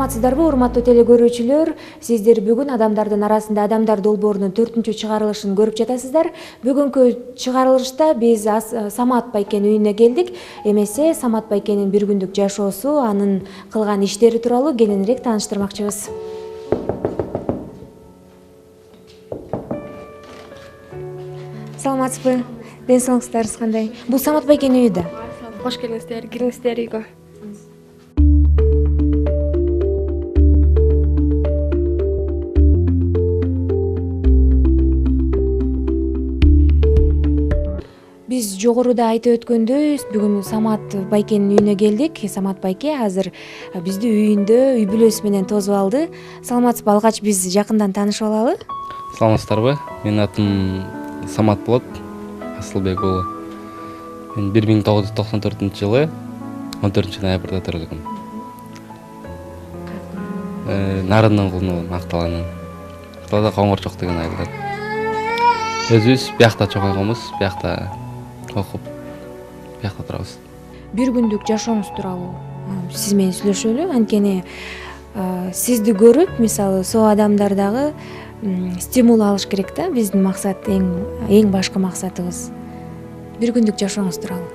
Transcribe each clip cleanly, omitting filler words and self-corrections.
Саламатсыздарбы, урматтуу теле көрүүчүлөр? Сиздер бүгүн адамдардын арасында адамдар долбоорунун 4-чү чыгарылышын көрүп жатасыздар. Бүгүнкү чыгарылышта биз Самат байкенин үйүнө келдик. Эмесе Самат байкенин бир күндүк жашоосу, анын кылган иштери тууралуу кененирээк тааныштырмакчыбыз. Саламатсызбы? Ден соолугуңуздарыңыз кандай? Бул Самат байкенин үйү да. Кош келиңиздер, кириңиздер үйгө. Биз жогоруда айтып өткөндөй, бүгүн Самат байкенин үйүнө келдик. Самат байке азыр бизди үйүндө, үй бүлөсү менен тосуп алды. Саламатсызбы? Алгач биз жакындан таанышып алалы. Саламатсыздарбы? Менин атым Самат болот, Асылбек уулу. Мен 1994-жылы 14-ноябрда төрөлгөм. Нарындын кулуну Акталанын. Акталада Коңгурчок деген айылда. Өзүбүз биякта чоңойгонбуз, биякта окуп, биякта турабыз. Бир күндүк жашооңуз тууралуу сиз менен сүйлөшөлү. Анткени сизди көрүп, мисалы, со адамдар дагы стимул алыш керек да. Биздин максат эң башкы максатыбыз. Бир күндүк жашооңуз тууралуу.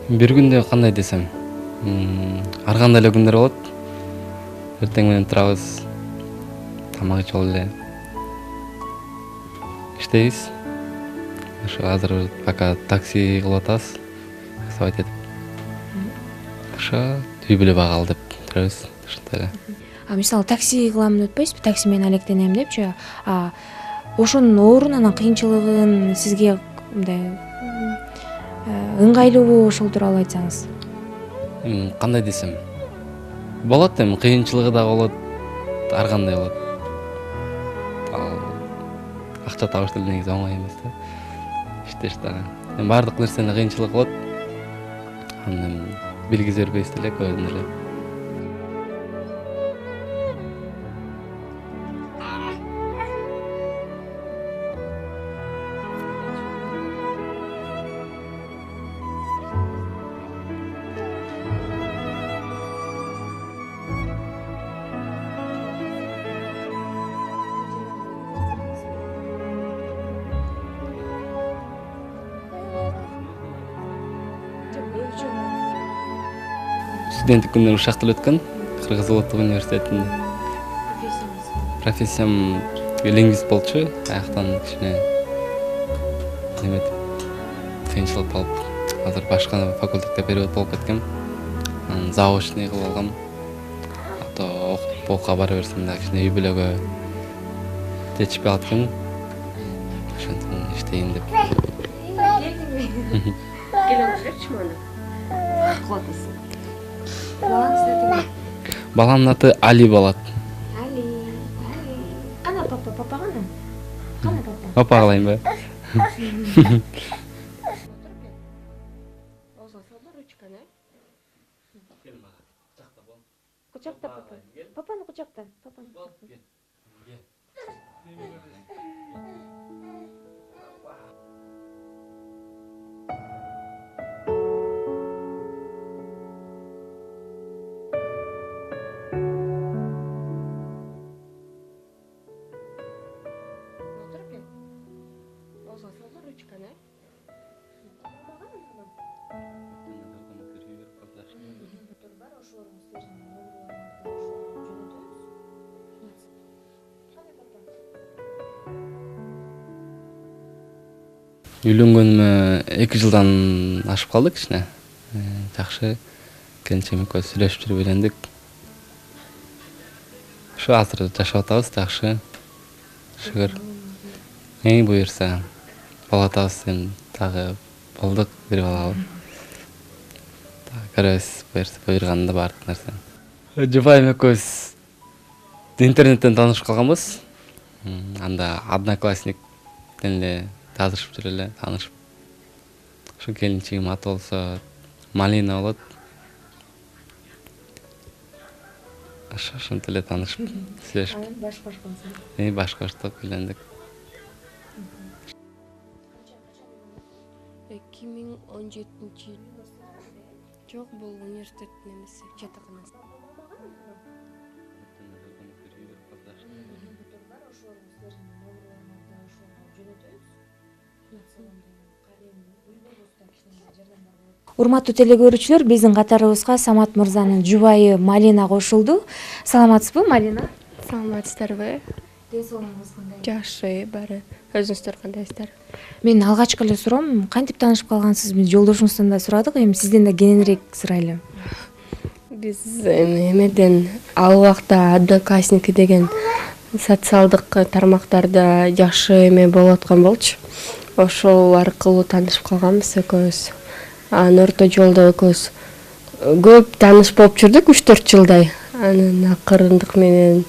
Бир күндө кандай десем, ар кандай эле күндөр болот. Эртең менен турабыз, тамак ичип алып эле иштейбиз. Ошо азыр пока такси кылып атабыз, сабайт этип. Ошо үй бүлө багалы деп турабыз, ошондой эле. Мисалы, такси кыламын өтпөйсүзбү? Такси менен алектенем депчи. Ошонун оорун, анан кыйынчылыгын сизге мындай ыңгайлуубу, ошол тууралуу айтсаңыз. Кандай десем, болот эми кыйынчылыгы да болот, ар кандай болот. Акча табыш деле негизи оңой эмес да. Иштеш дагы. Баардык нерсенин кыйынчылыгы болот. Аны билгизе бербейбиз деле көбүн эле. Студенттик күндөр ушакта эле өткөн, Кыргыз улуттук университетинде. Профессиям лингвист болчу. Аяктан кичине неметип кыйынчылык болуп, азыр башка факультетке перевод болуп кеткем. Анан заочный кылып алгам. Окууга бара берсем да кичине үй бүлөгө жетишпей калат экен. Ошондон иштейин деп. Келе берчи мана. Кылып атасың. Баламдын аты Али болот. Али. Кана папа кана? Кана папа? Папа кылайынбы? Кучакта папа. Папаны кучакта. Папаны. Үйлөнгөнүмө 2 жылдан ашып калды кичине. Жакшы келинчегим экөөбүз сүйлөшүп жүрүп үйлөндүк. Ошо азыр жашап атабыз, жакшы. Шүгүр. Буюрса бала атабыз, эми дагы болдук, бир балалы. Көрөбүз, буйрганында баардык нерсени. Жубайым экөөбүз интернеттен таанышып калганбыз. Анда одноклассниктен эле жазышып жүрүп эле таанышып. Ошо келинчегим аты болсо Малина болот. Ошентип эле таанышып, сүйлөшүп. Башкырттык, үйлөндүк. 2017-yıl. Çok bol üniversitetin emesi, жатаканасы. Урматтуу телекөрүүчүлөр, биздин катарыбызга Самат мырзанын жубайы Малина кошулду. Саламатсызбы, Малина? Саламатсыздарбы? Ден соолугуңуз кандай? Жакшы, баары. Өзүңүздөр кандайсыздар? Мен алгачкы эле суроом, кантип таанышып калгансыз? Биз жолдошуңуздан да сурадык, эми сизден да кененирээк сурайлы. Биз эмеден ал убакта Одноклассники деген социалдык тармактарда жакшы эме болуп аткан болчу. Ошол аркылуу таанышып калганбыз экөөбүз. Анан орто жолдо экөөбүз көп тааныш болуп жүрдүк 3-4 жылдай. Анан акырындык менен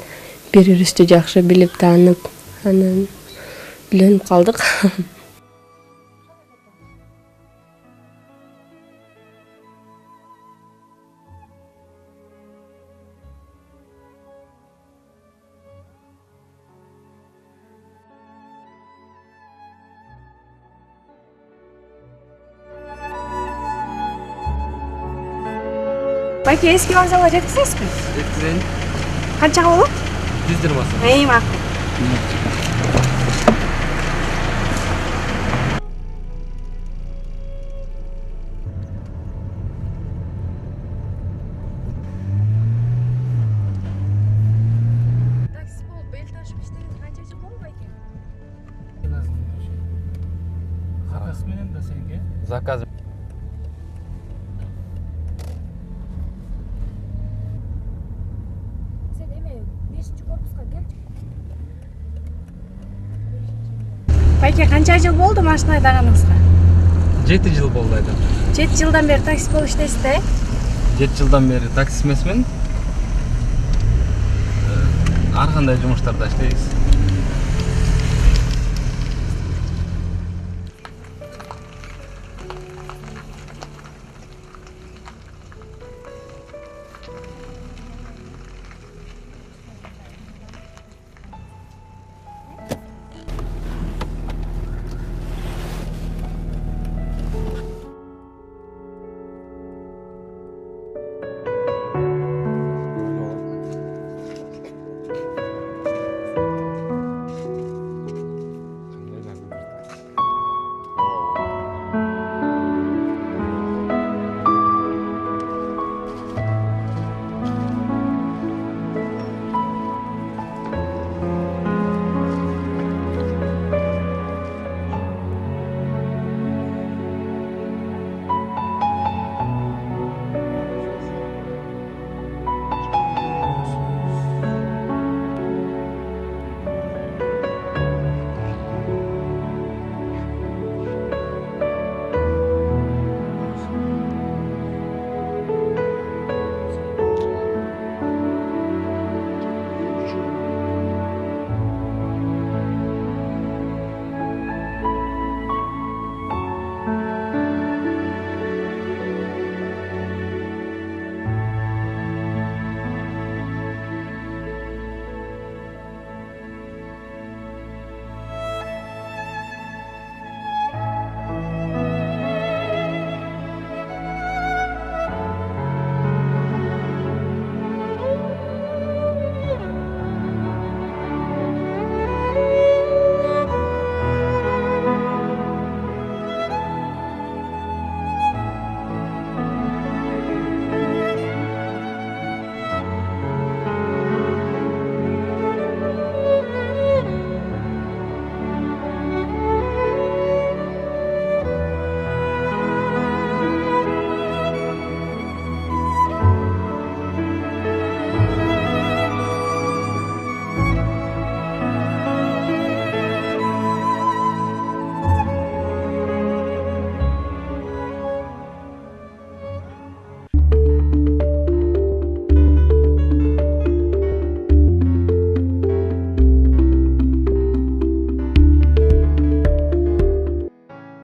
бири-бирибизди жакшы билип таанып, анан үйлөнүп калдык. Байке, эски вокзалга жеткизесизби? Жеткизейин. Канчага болот? 120 сом. Макул. Такси болуп эл ташып иштегениңиз канча жыл болду, байке? Заказ менен да сенге. Заказ. Сен эме 5-корпуска келчи. Байке, канча жыл болду машина айдаганыңызга? 7 жыл болду айдап. 7 жылдан бери такси болуп иштейсиз да? 7 жылдан бeri такси эмесмин. Ар кандай жумуштарда иштейбиз.